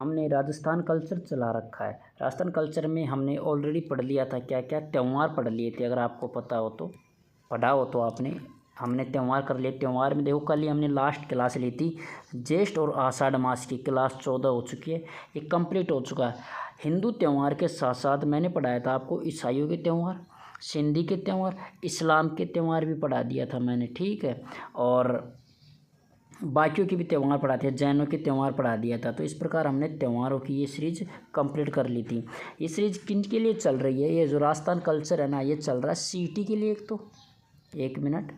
हमने राजस्थान कल्चर चला रखा है। राजस्थान कल्चर में हमने ऑलरेडी पढ़ लिया था, क्या क्या त्यौहार पढ़ लिए थे, अगर आपको पता हो तो, पढ़ा हो तो आपने। हमने त्यौहार कर लिए। त्यौहार में देखो कल ही हमने लास्ट क्लास ली थी, ज्येष्ठ और आषाढ़ मास की, क्लास 14 हो चुकी है, ये कंप्लीट हो चुका है। हिंदू त्यौहार के साथ साथ मैंने पढ़ाया था आपको ईसाइयों के त्यौहार, सिंधी के त्यौहार, इस्लाम के त्यौहार भी पढ़ा दिया था मैंने, ठीक है। और बाकियों के भी त्यौहार पढ़ाते हैं, जैनों के त्यौहार पढ़ा दिया था। तो इस प्रकार हमने त्योहारों की ये सीरीज कंप्लीट कर ली थी। ये सीरीज किन के लिए चल रही है, ये जो राजस्थान कल्चर है ना, ये चल रहा है सीटी के लिए। एक तो 1 मिनट,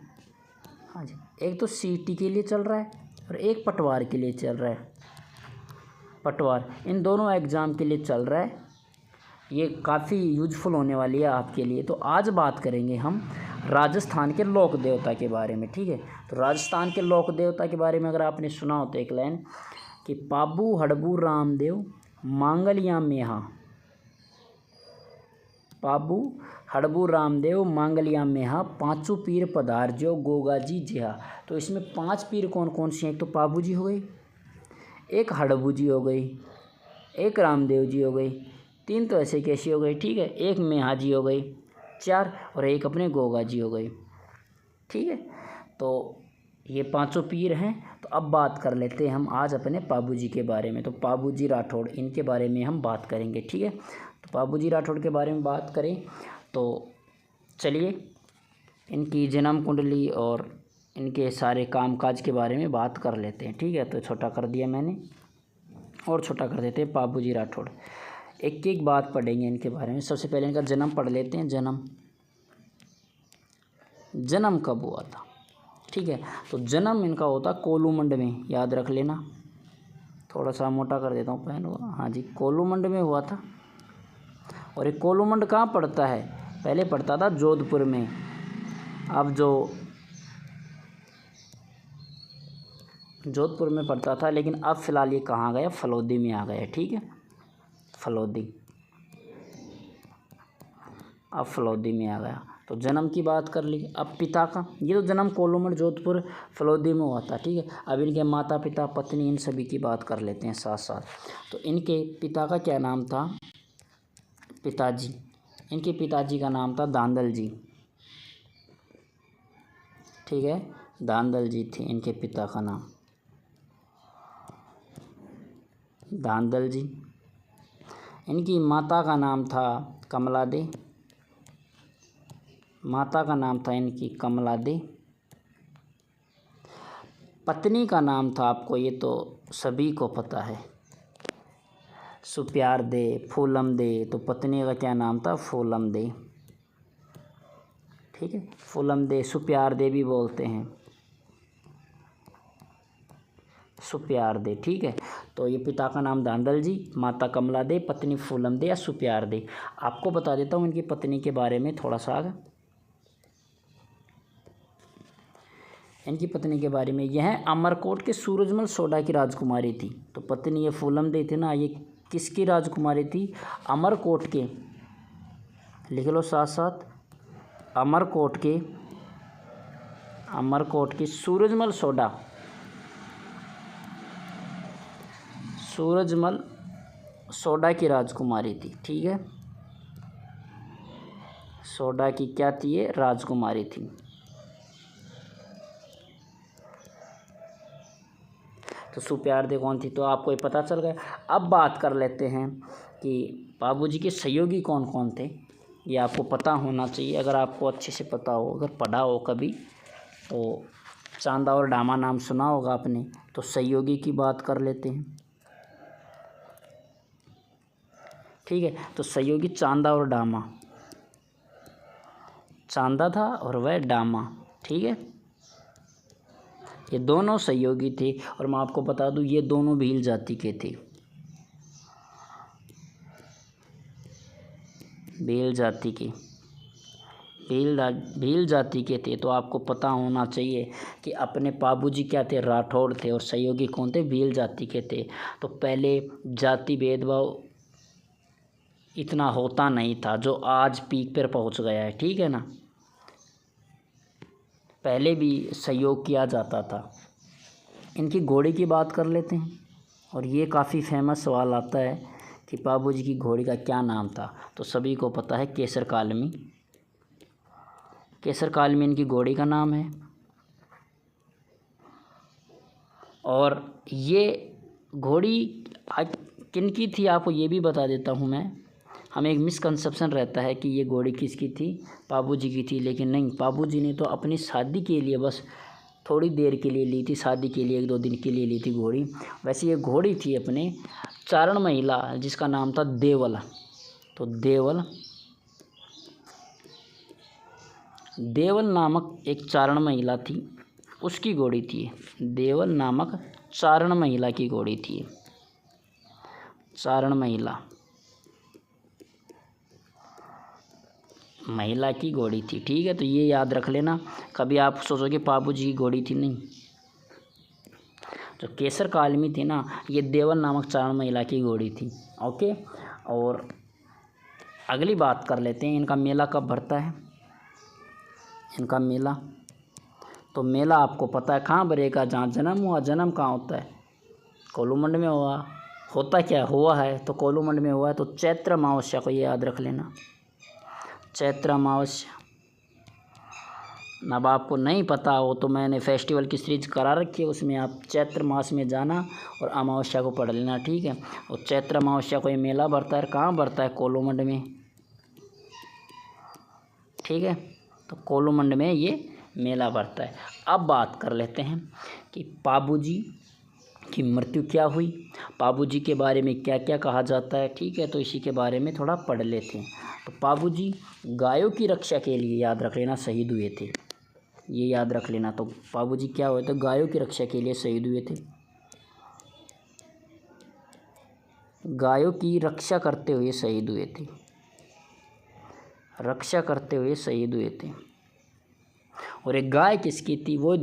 हाँ जी, एक तो सीटी के लिए चल रहा है और एक पटवार के लिए चल रहा है। पटवार, इन दोनों एग्ज़ाम के लिए चल रहा है। ये काफ़ी यूजफुल होने वाली है आपके लिए। तो आज बात करेंगे हम राजस्थान के लोक देवता के बारे में, ठीक है। तो राजस्थान के लोक देवता के बारे में अगर आपने सुना हो तो एक लाइन कि पाबू हड़बू रामदेव मांगलिया मेहा, पाबू हड़बू रामदेव मांगलिया मेहा, पांचों पीर पधारजो गोगा जी जिहा। तो इसमें 5 पीर कौन कौन से हैं? एक तो पाबू जी हो गई, एक हड़बू जी हो गई, एक रामदेव जी हो गई, 3 तो ऐसे कैसी हो गई, ठीक है, एक मेहा जी हो गई, 4, और एक अपने गोगा जी हो गई, ठीक है। तो ये 5 पीर हैं। तो अब बात कर लेते हैं हम आज अपने पाबू जी के बारे में। तो पाबू जी राठौड़, इनके बारे में हम बात करेंगे, ठीक है। तो पाबू जी राठौड़ के बारे में बात करें तो चलिए इनकी जन्म कुंडली और इनके सारे कामकाज के बारे में बात कर लेते हैं, ठीक है। तो छोटा कर दिया मैंने, और छोटा कर देते हैं पाबू जी राठौड़। एक एक बात पढ़ेंगे इनके बारे में। सबसे पहले इनका जन्म पढ़ लेते हैं। जन्म कब हुआ था, ठीक है। तो जन्म इनका होता कोलूमंड में, याद रख लेना। थोड़ा सा मोटा कर देता हूँ पेन को, हाँ जी, कोलूमंड में हुआ था। और ये कोलूमंड कहाँ पड़ता है? पहले पड़ता था जोधपुर में, अब जो जोधपुर में पड़ता था, लेकिन अब फ़िलहाल ये कहाँ गया? फलौदी में आ गया, ठीक है, फलौदी, अब फलौदी में आ गया। तो जन्म की बात कर ली। अब पिता का, ये तो जन्म कोलूमंड जोधपुर फलौदी में हुआ था, ठीक है। अब इनके माता पिता पत्नी इन सभी की बात कर लेते हैं साथ साथ। तो इनके पिता का क्या नाम था? पिताजी, इनके पिताजी का नाम था दांदल जी, ठीक है, दांदल जी थे इनके पिता का नाम, दांदल जी। इनकी माता का नाम था कमला दे, माता का नाम था इनकी कमला दे। पत्नी का नाम था, आपको ये तो सभी को पता है, सुप्यार दे, फूलम दे। तो पत्नी का क्या नाम था? फूलम दे, ठीक है, फूलम दे, सुप्यार दे भी बोलते हैं, सुप्यार दे, ठीक है। तो ये पिता का नाम दांदल जी, माता कमला दे, पत्नी फूलम दे या सुप्यार दे। आपको बता देता हूँ इनकी पत्नी के बारे में थोड़ा सा आगे। इनकी पत्नी के बारे में, यह अमरकोट के सूरजमल सोडा की राजकुमारी थी। तो पत्नी ये फूलम दे थी ना, ये किसकी राजकुमारी थी? अमरकोट के, लिख लो साथ साथ, अमरकोट के सूरजमल सोडा, सूरजमल सोडा की राजकुमारी थी, ठीक है। सोडा की क्या थी? ये राजकुमारी थी। तो सुप्यार दे कौन थी? तो आपको ये पता चल गया। अब बात कर लेते हैं कि बाबूजी के सहयोगी कौन कौन थे। ये आपको पता होना चाहिए, अगर आपको अच्छे से पता हो, अगर पढ़ा हो कभी तो। चांदा और डामा नाम सुना होगा आपने। तो सहयोगी की बात कर लेते हैं, ठीक है। तो सहयोगी चांदा और डामा, चांदा था और वह डामा, ठीक है, ये दोनों सहयोगी थे। और मैं आपको बता दूं ये दोनों भील जाति के थे, भील जाति के, भील जाति के थे। तो आपको पता होना चाहिए कि अपने बाबूजी क्या थे? राठौड़ थे। और सहयोगी कौन थे? भील जाति के थे। तो पहले जाति भेदभाव इतना होता नहीं था जो आज पीक पर पहुंच गया है, ठीक है ना। पहले भी सहयोग किया जाता था। इनकी घोड़ी की बात कर लेते हैं और ये काफ़ी फेमस सवाल आता है कि बाबूजी की घोड़ी का क्या नाम था। तो सभी को पता है केसर कालमी। केसर कालमी इनकी घोड़ी का नाम है। और ये घोड़ी किनकी थी आपको ये भी बता देता हूँ मैं। हमें एक मिसकंसेप्शन रहता है कि ये घोड़ी किसकी थी, बाबूजी की थी, लेकिन नहीं, बाबूजी ने तो अपनी शादी के लिए बस थोड़ी देर के लिए ली थी, शादी के लिए 1-2 दिन के लिए ली थी घोड़ी। वैसे ये घोड़ी थी अपने चारण महिला जिसका नाम था देवल। तो देवल नामक एक चारण महिला थी, उसकी घोड़ी थी। देवल नामक चारण महिला की घोड़ी थी, चारण महिला की घोड़ी थी। ठीक है, तो ये याद रख लेना। कभी आप सोचोगे बाबूजी की घोड़ी थी, नहीं। जो केसर कालमी थी ना, ये देवल नामक चारण महिला की घोड़ी थी। ओके, और अगली बात कर लेते हैं, इनका मेला कब भरता है। इनका मेला, तो मेला आपको पता है कहाँ भरेगा, जहाँ जन्म हुआ। जन्म कहाँ होता है, कोलूमंड में होता क्या हुआ है, तो कोलूमंड में हुआ है। तो चैत्र अमावस्या को ये याद रख लेना, चैत्र अमावस्या। अब आपको नहीं पता हो तो मैंने फेस्टिवल की सीरीज करा रखी है, उसमें आप चैत्र मास में जाना और अमावस्या को पढ़ लेना। ठीक है, और चैत्र अमावस्या को ये मेला भरता है। कहाँ भरता है, कोलूमंड में। ठीक है, तो कोलूमंड में ये मेला भरता है। अब बात कर लेते हैं कि बाबूजी की मृत्यु क्या हुई, बाबूजी के बारे में क्या क्या कहा जाता है। ठीक है, तो इसी के बारे में थोड़ा पढ़ लेते हैं। तो बाबूजी गायों की रक्षा के लिए, याद रख लेना, शहीद हुए थे। ये याद रख लेना। तो बाबूजी क्या हुए थे, गायों की रक्षा के लिए शहीद हुए थे। गायों की रक्षा करते हुए शहीद हुए थे, रक्षा करते हुए शहीद हुए थे। और एक गाय किसकी थी, वो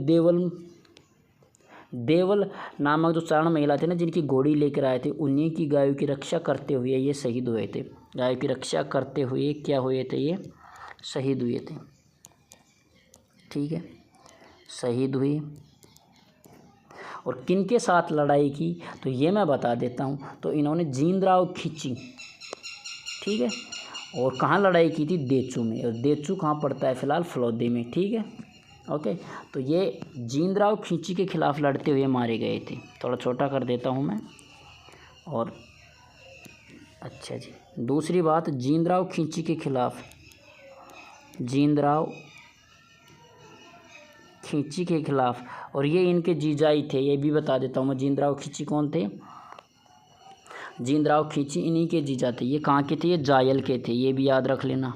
देवल नामक जो चारण महिला थे ना, जिनकी घोड़ी लेकर आए थे, उन्हीं की गायों की रक्षा करते हुए ये शहीद हुए थे। गायों की रक्षा करते हुए क्या हुए थे, ये शहीद हुए थे। ठीक है, शहीद हुए। और किन के साथ लड़ाई की, तो ये मैं बता देता हूँ। तो इन्होंने जींदराव खींची, ठीक है, और कहाँ लड़ाई की थी, देचू में। और देचू कहाँ पड़ता है, फिलहाल फलौदी में। ठीक है, ओके, तो ये जींदराव खींची के खिलाफ लड़ते हुए मारे गए थे। थोड़ा छोटा कर देता हूँ मैं। और अच्छा जी, दूसरी बात, जींदराव खींची के खिलाफ, जींदराव खींची के खिलाफ, और ये इनके जीजाई थे, ये भी बता देता हूँ मैं। जींदराव खींची कौन थे, जींदराव खींची इन्हीं के जीजा थे। ये कहाँ के थे, ये जायल के थे, ये भी याद रख लेना।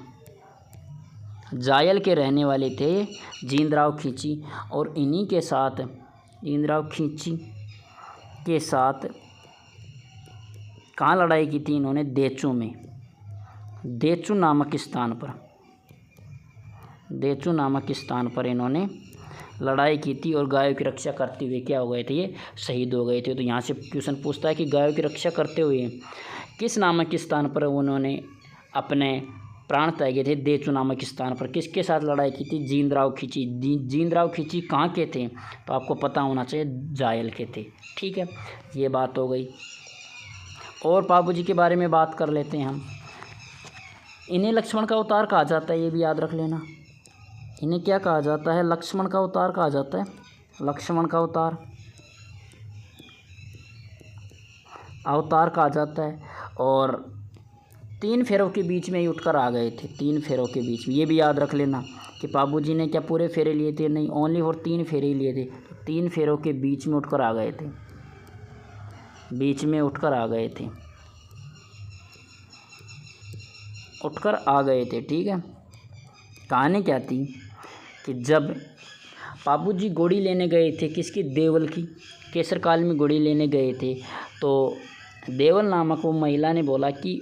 जायल के रहने वाले थे जींदराव खींची। और इन्हीं के साथ, जींदराव खींची के साथ कहाँ लड़ाई की थी इन्होंने, देचू में। देचू नामक स्थान पर, देचू नामक स्थान पर इन्होंने लड़ाई की थी। और गायों की रक्षा करते हुए क्या हो गए थे, ये शहीद हो गए थे। तो यहाँ से क्वेश्चन पूछता है कि गायों की रक्षा करते हुए किस नामक स्थान पर उन्होंने अपने प्राण त्यागे गए थे, देचू नामक स्थान पर। किसके साथ लड़ाई की थी, जींदराव खींची। जींदराव खींची कहाँ के थे, तो आपको पता होना चाहिए, जायल के थे। ठीक है, ये बात हो गई। और बाबूजी के बारे में बात कर लेते हैं हम। इन्हें लक्ष्मण का अवतार कहा जाता है, ये भी याद रख लेना। इन्हें क्या कहा जाता है, लक्ष्मण का अवतार कहा जाता है, लक्ष्मण का अवतार कहा जाता है। और 3 फेरों के बीच में ही उठकर आ गए थे, 3 फेरों के बीच में। ये भी याद रख लेना कि बाबूजी ने क्या पूरे फेरे लिए थे, नहीं, ओनली और 3 फेरे लिए थे। 3 फेरों के बीच में उठकर आ गए थे, बीच में उठकर आ गए थे, उठकर आ गए थे। ठीक है, कहानी क्या थी कि जब बाबूजी घोड़ी लेने गए थे, किसकी, देवल की, केसर काल में घोड़ी लेने गए थे। तो देवल नामक वो महिला ने बोला कि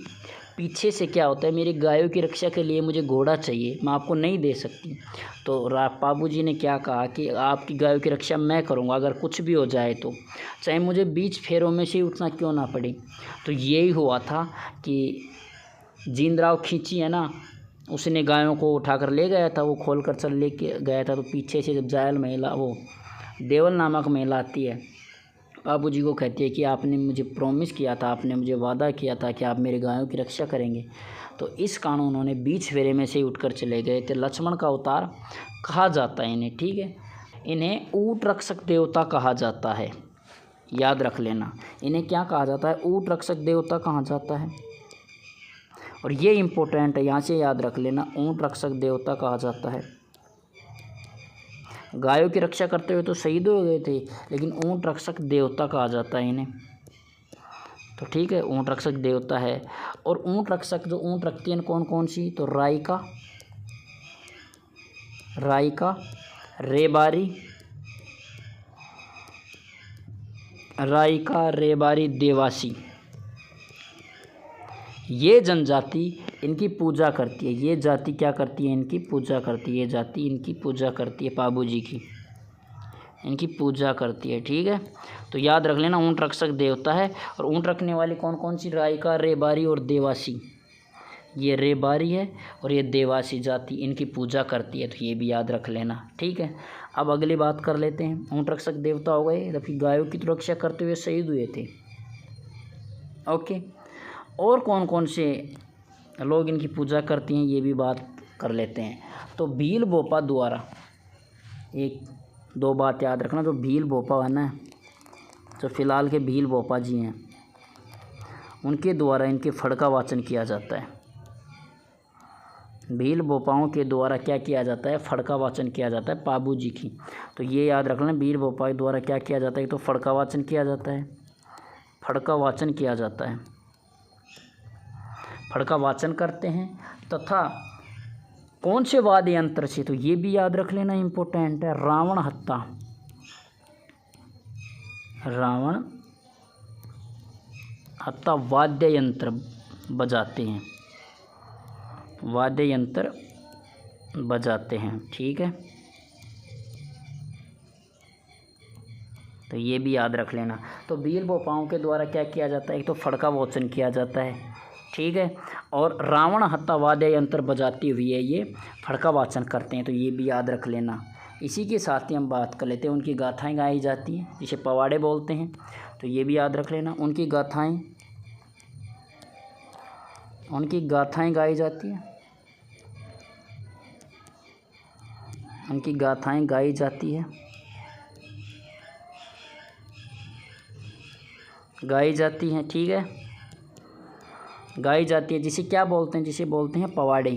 पीछे से क्या होता है, मेरी गायों की रक्षा के लिए मुझे घोड़ा चाहिए, मैं आपको नहीं दे सकती। तो बाबूजी ने क्या कहा कि आपकी गायों की रक्षा मैं करूँगा, अगर कुछ भी हो जाए तो, चाहे मुझे 20 फेरों में से उठना क्यों ना पड़े। तो यही हुआ था कि जींदराव खींची है ना, उसने गायों को उठाकर ले गया था, वो खोल कर चल ले के गया था। तो पीछे से जब जायल महिला, वो देवल नामक महिला आती है, बाबूजी को कहती है कि आपने मुझे प्रॉमिस किया था, आपने मुझे वादा किया था कि आप मेरे गायों की रक्षा करेंगे। तो इस कारण उन्होंने बीच फेरे में से ही उठकर चले गए थे। लक्ष्मण का अवतार कहा जाता है इन्हें, ठीक है। इन्हें ऊट रक्षक देवता कहा जाता है, याद रख लेना। इन्हें क्या कहा जाता है? ऊट रक्षक देवता कहा जाता है। और ये इम्पोर्टेंट है, यहाँ से याद रख लेना, ऊट रक्षक देवता कहा जाता है। गायों की रक्षा करते हुए तो शहीद हो गए थे, लेकिन ऊंट रक्षक देवता कहा जाता है इन्हें। तो ठीक है, ऊंट रक्षक देवता है। और ऊंट रक्षक जो ऊंट रखती हैं कौन कौन सी? तो राइका, रेबारी, देवासी। ये जनजाति इनकी पूजा करती है। ये जाति क्या करती है? इनकी पूजा करती है। ये जाति इनकी पूजा करती है, बाबूजी की इनकी पूजा करती है, ठीक है। तो याद रख लेना, ऊंट रक्षक देवता है। और ऊंट रखने वाली कौन कौन सी? राइका, रेबारी और देवासी। ये रेबारी है और ये देवासी जाति इनकी पूजा करती है, तो ये भी याद रख लेना, ठीक है। अब अगली बात कर लेते हैं। ऊंट रक्षक देवता हो गए, जबकि गायों की तो रक्षा करते हुए शहीद हुए थे, ओके। और कौन कौन से लोग इनकी पूजा करती हैं, ये भी बात कर लेते हैं। तो भील भोपा द्वारा, एक दो बात याद रखना। जो भील भोपा है ना, जो फिलहाल के भील भोपा जी हैं, उनके द्वारा इनके फड़ का वाचन किया जाता है। भील भोपाओं के द्वारा क्या किया जाता है? फड़ का वाचन किया जाता है बाबूजी की। तो ये याद रखना, भील भोपा के द्वारा क्या किया जाता है? तो फड़ का वाचन किया जाता है, फड़ का वाचन किया जाता है, फड़ का वाचन करते हैं। तथा कौन से वाद्य यंत्र से? तो ये भी याद रख लेना, इम्पोर्टेंट है। रावण हत्ता वाद्य यंत्र बजाते हैं, वाद्य यंत्र बजाते हैं, ठीक है। तो ये भी याद रख लेना। तो भील भोपाओं के द्वारा क्या किया जाता है? एक तो फड़ का वाचन किया जाता है, ठीक है। और रावण हत्ता वाद्य यंत्र बजाते हुए ये फड़ का वाचन करते हैं, तो ये भी याद रख लेना। इसी के साथ ही हम बात कर लेते हैं, उनकी गाथाएं गाई जाती हैं, जिसे पवाड़े बोलते हैं, तो ये भी याद रख लेना। उनकी गाथाएं गाई जाती हैं, उनकी गाथाएं गाई जाती है, गाई जाती हैं, ठीक है, गाई जाती है। जिसे क्या बोलते हैं? जिसे बोलते हैं पवाड़े,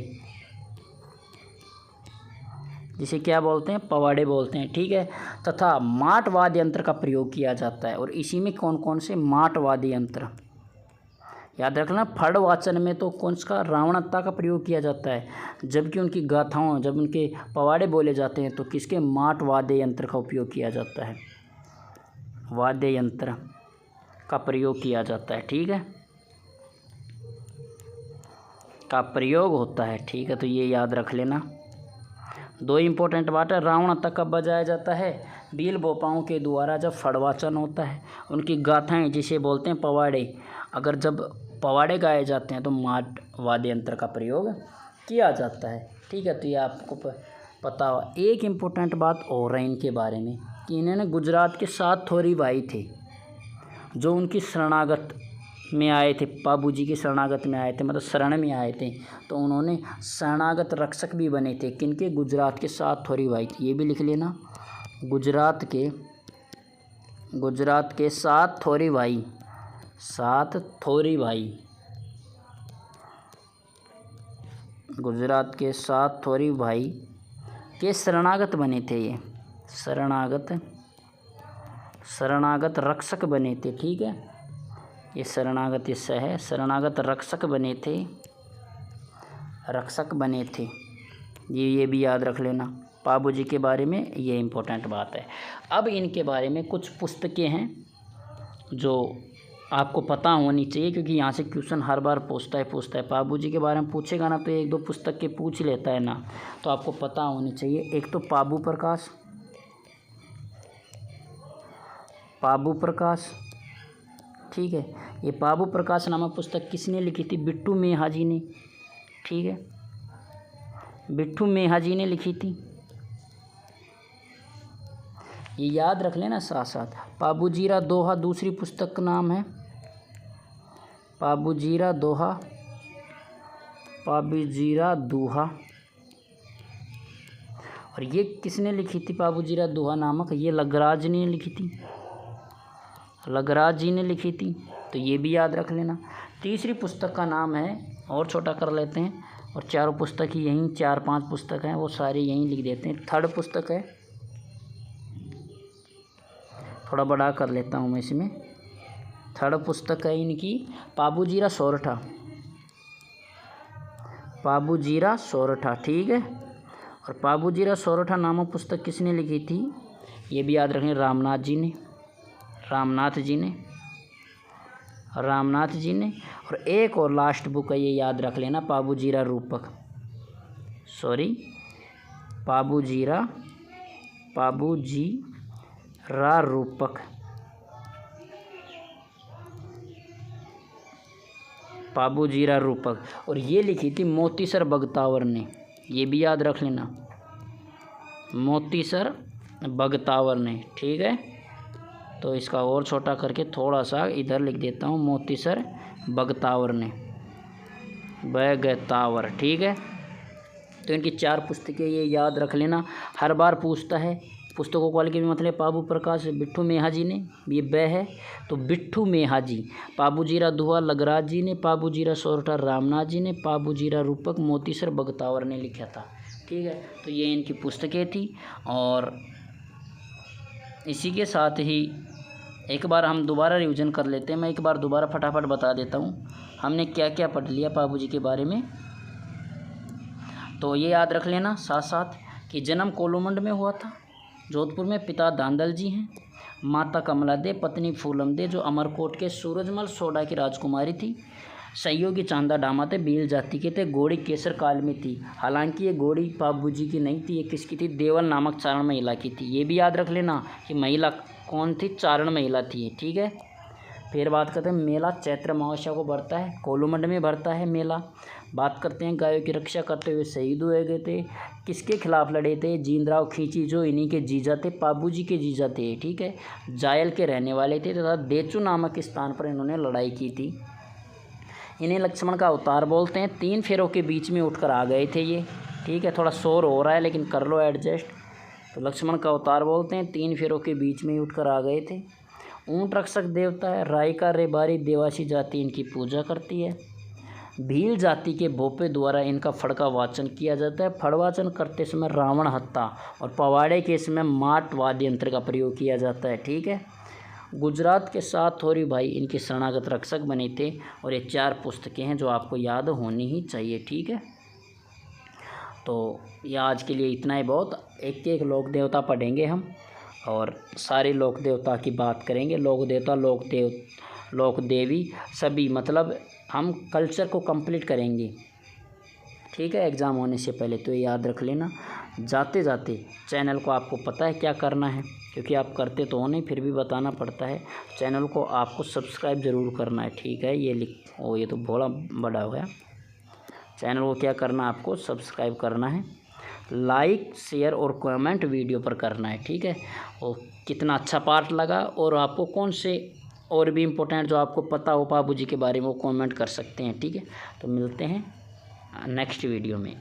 जिसे क्या बोलते हैं? पवाड़े बोलते हैं, ठीक है। तथा माट वाद्य यंत्र का प्रयोग किया जाता है। और इसी में कौन कौन से माट वाद्य यंत्र याद रखना। फड़ वाचन में तो कौन सा? रावणत्ता का प्रयोग किया जाता है, जबकि उनकी गाथाओं, जब उनके पवाड़े बोले जाते हैं, तो किसके? माट वाद्य यंत्र का उपयोग किया जाता है, वाद्य यंत्र का प्रयोग किया जाता है, ठीक है, का प्रयोग होता है, ठीक है। तो ये याद रख लेना। दो इम्पोर्टेंट बात है, रावणत्ता कब बजाया जाता है? भील भोपाओं के द्वारा जब फड़वाचन होता है। उनकी गाथाएं, जिसे बोलते हैं पवाड़े, अगर जब पवाड़े गाए जाते हैं तो माट वाद्य यंत्र का प्रयोग किया जाता है, ठीक है। तो ये आपको पता हो। एक इम्पोर्टेंट बात और है इनके बारे में कि इन्होंने गुजरात के 7 थोरी भाई थे, जो उनकी शरणागत में आए थे, बाबूजी की शरणागत में आए थे, मतलब शरण में आए थे। तो उन्होंने शरणागत रक्षक भी बने थे। किनके? गुजरात के 7 थोरी भाई थे, ये भी लिख लेना। गुजरात के 7 थोरी भाई, 7 थोरी भाई, गुजरात के 7 थोरी भाई के शरणागत बने थे। ये शरणागत रक्षक बने थे, ठीक है। ये शरणागत इससे है, शरणागत रक्षक बने थे, ये भी याद रख लेना। बाबूजी के बारे में ये इम्पोर्टेंट बात है। अब इनके बारे में कुछ पुस्तकें हैं जो आपको पता होनी चाहिए, क्योंकि यहाँ से क्वेश्चन हर बार पूछता है। बाबूजी के बारे में पूछेगा ना, तो 1-2 पुस्तक के पूछ लेता है ना, तो आपको पता होनी चाहिए। एक तो पाबू प्रकाश, ठीक है। ये पाबू प्रकाश नामक पुस्तक किसने लिखी थी? बिट्टू मेहा जी ने, ठीक है, बिट्टू मेहा जी ने लिखी थी। ये याद रख लेना साथ साथ। पाबूजीरा दोहा दूसरी पुस्तक का नाम है, पाबूजीरा दोहा, पाबूजीरा दोहा। और ये किसने लिखी थी पाबूजीरा दोहा नामक? ये लगराज ने लिखी थी, लगराज जी ने लिखी थी, तो ये भी याद रख लेना। तीसरी पुस्तक का नाम है, और छोटा कर लेते हैं, और चारों पुस्तक ही यहीं 4-5 पुस्तक हैं वो सारी यहीं लिख देते हैं। थर्ड पुस्तक है, थोड़ा बड़ा कर लेता हूँ मैं इसमें। थर्ड पुस्तक है इनकी पाबूजीरा सोरठा, पाबूजीरा सोरठा, ठीक है। और पाबूजीरा सोरठा नामक पुस्तक किसने लिखी थी? ये भी याद रखें, रामनाथ जी ने, रामनाथ जी ने, रामनाथ जी ने। और एक और लास्ट बुक है, ये याद रख लेना, पाबूजीरा रूपक, सॉरी पाबूजीरा, पाबूजीरा रूपक, पाबूजीरा रूपक। और ये लिखी थी मोतीसर बगतावर ने, ये भी याद रख लेना, मोतीसर बगतावर ने, ठीक है। तो इसका और छोटा करके थोड़ा सा इधर लिख देता हूँ, मोतीसर बगतावर ने, बगतावर, ठीक है। तो इनकी 4 पुस्तकें ये याद रख लेना। हर बार पूछता है पुस्तकों वाले के भी मतलब पाबू प्रकाश बिट्ठू मेहा जी ने, ये ब है तो बिट्ठू मेहा जी, पाबूजीरा दोहा लगराज जी ने, पाबूजीरा सोरठा रामनाथ जी ने, पाबूजीरा रूपक मोतीसर बगतावर ने लिखा था, ठीक है। तो ये इनकी पुस्तकें थी। और इसी के साथ ही एक बार हम दोबारा रिवीजन कर लेते हैं। मैं एक बार दोबारा फटाफट बता देता हूँ हमने क्या क्या पढ़ लिया पाबूजी के बारे में। तो ये याद रख लेना साथ साथ कि जन्म कोलूमंड में हुआ था, जोधपुर में। पिता दांदल जी हैं, माता कमला दे, पत्नी फूलम दे जो अमरकोट के सूरजमल सोडा की राजकुमारी थी। सहयोगी चांदा डामा थे, भील जाति के थे, घोड़ी केसर काल में थी। हालांकि ये घोड़ी पाबूजी की नहीं थी, ये किसकी थी? देवल नामक चारण महिला की थी। ये भी याद रख लेना कि महिला कौन थी? चारण महिला थी, ठीक है। फिर बात करते हैं मेला चैत्र अमावस्या को भरता है, कोलूमंड में भरता है मेला। बात करते हैं गायों की रक्षा करते हुए शहीद हुए गए थे, किसके खिलाफ लड़े थे? जींदराव खींची जो इन्हीं के जीजा थे, पाबूजी के जीजा थे, ठीक है। जायल के रहने वाले थे तथा देचू नामक स्थान पर इन्होंने लड़ाई की थी। इन्हें लक्ष्मण का अवतार बोलते हैं। 3 फेरों के बीच में उठकर आ गए थे ये, ठीक है। थोड़ा शोर हो रहा है लेकिन कर लो एडजस्ट। तो लक्ष्मण का अवतार बोलते हैं, 3 फेरों के बीच में ही उठकर आ गए थे। ऊंट रक्षक देवता है, रायका रेबारी देवासी जाति इनकी पूजा करती है। भील जाति के भोपे द्वारा इनका फड़का वाचन किया जाता है। फड़ वाचन करते समय रावण हत्ता और पवाड़े के समय माट वाद्य यंत्र का प्रयोग किया जाता है, ठीक है। गुजरात के 7 थोरी भाई इनके शरणागत रक्षक बने थे। और ये 4 पुस्तकें हैं जो आपको याद होनी ही चाहिए, ठीक है। तो ये आज के लिए इतना ही बहुत। एक एक लोक देवता पढ़ेंगे हम और सारे लोक देवता की बात करेंगे। लोक देवता, लोक देवी सभी, मतलब हम कल्चर को कंप्लीट करेंगे, ठीक है, एग्ज़ाम होने से पहले। तो ये याद रख लेना। जाते जाते चैनल को आपको पता है क्या करना है, क्योंकि आप करते तो हो नहीं, फिर भी बताना पड़ता है। चैनल को आपको सब्सक्राइब ज़रूर करना है, ठीक है। ये तो बड़ा बड़ा हो गया। चैनल को क्या करना है? आपको सब्सक्राइब करना है, लाइक शेयर और कमेंट वीडियो पर करना है, ठीक है। और कितना अच्छा पार्ट लगा और आपको कौन से और भी इम्पोर्टेंट जो आपको पता हो पाबूजी के बारे में वो कमेंट कर सकते हैं, ठीक है। तो मिलते हैं नेक्स्ट वीडियो में।